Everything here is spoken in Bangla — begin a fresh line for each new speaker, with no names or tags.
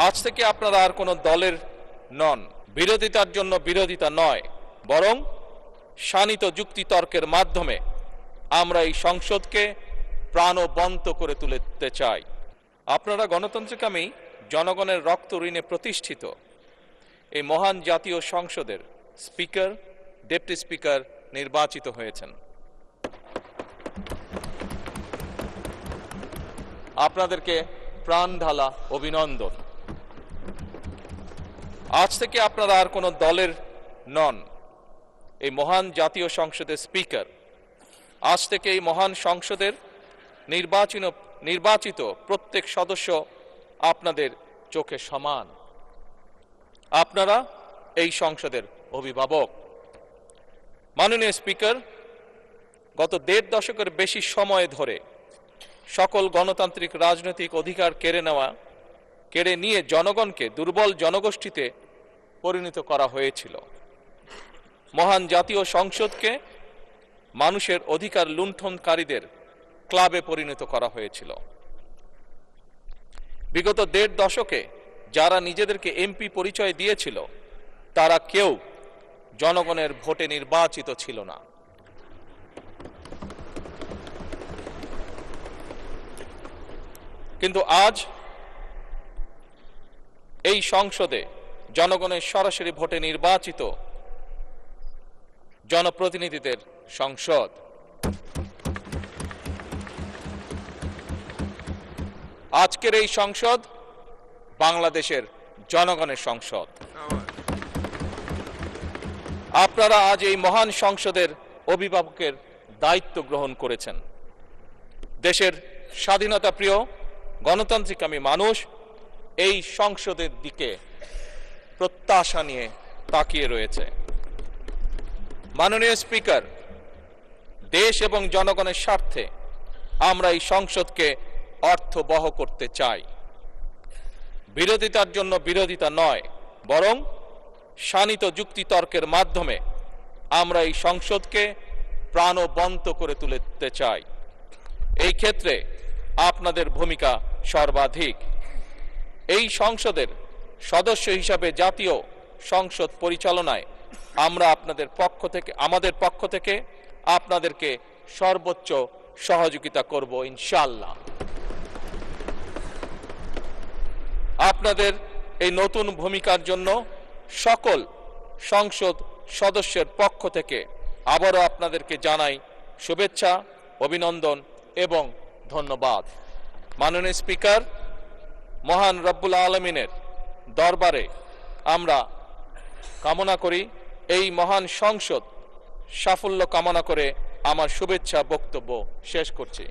আজ থেকে আপনারা আর কোনো দলের নন। বিরোধিতার জন্য বিরোধিতা নয়, বরং শানিত যুক্তিতর্কের মাধ্যমে আমরা এই সংসদকে প্রাণবন্ত করে তুলতে চাই। আপনারা গণতন্ত্রকামী জনগণের রক্ত ঋণে প্রতিষ্ঠিত এই মহান জাতীয় সংসদের স্পিকার, ডেপুটি স্পিকার নির্বাচিত হয়েছেন। আপনাদেরকে প্রাণ ঢালা অভিনন্দন। আজ থেকে আপনারা আর কোনো দলের নন। এই মহান জাতীয় সংসদের স্পিকার, আজ থেকে এই মহান সংসদের নির্বাচিত প্রত্যেক সদস্য আপনাদের চোখে সমান। আপনারা এই সংসদের অভিভাবক। মাননীয় স্পিকার, গত ১.৫ দশকের বেশি সময় ধরে সকল গণতান্ত্রিক রাজনৈতিক অধিকার কেড়ে নিয়ে জনগণকে দুর্বল জনগোষ্ঠীতে পরিণত করা হয়েছিল। মহান জাতীয় সংসদকে মানুষের অধিকার লুণ্ঠনকারীদের ক্লাবে পরিণত করা হয়েছিল। বিগত ১.৫ দশকে যারা নিজেদেরকে এমপি পরিচয় দিয়েছিল তারা কেউ জনগণের ভোটে নির্বাচিত ছিল না। কিন্তু আজ এই সংসদে জনগণের সরাসরি ভোটে নির্বাচিত জনপ্রতিনিধিদের সংসদ। আজকের এই সংসদ বাংলাদেশের জনগণের সংসদ। আপনারা আজ এই মহান সংসদের অভিভাবকের দায়িত্ব গ্রহণ করেছেন। দেশের স্বাধীনতা প্রিয় গণতান্ত্রিকামী মানুষ এই সংসদের দিকে প্রত্যাশা নিয়ে তাকিয়ে রয়েছে। মাননীয় স্পিকার, দেশ এবং জনগণের স্বার্থে আমরা এই সংসদকে অর্থবহ করতে চাই। বিরোধিতার জন্য বিরোধিতা নয়, বরং শানিত যুক্তিতর্কের মাধ্যমে আমরা এই সংসদকে প্রাণবন্ত করে তুলতে চাই। এই ক্ষেত্রে আপনাদের ভূমিকা সর্বাধিক। এই সংসদের সদস্য হিসাবে জাতীয় সংসদ পরিচালনায় আমরা আমাদের পক্ষ থেকে আপনাদেরকে সর্বোচ্চ সহযোগিতা করব ইনশাআল্লাহ। আপনাদের এই নতুন ভূমিকার জন্য সকল সংসদ সদস্যের পক্ষ থেকে আবারও আপনাদেরকে জানাই শুভেচ্ছা, অভিনন্দন এবং ধন্যবাদ। মাননীয় স্পিকার, মহান রব্বুল আলামিনের দরবারে আমরা কামনা করি এই মহান সংসদ সাফল্য কামনা করে আমার শুভেচ্ছা বক্তব্য শেষ করছি।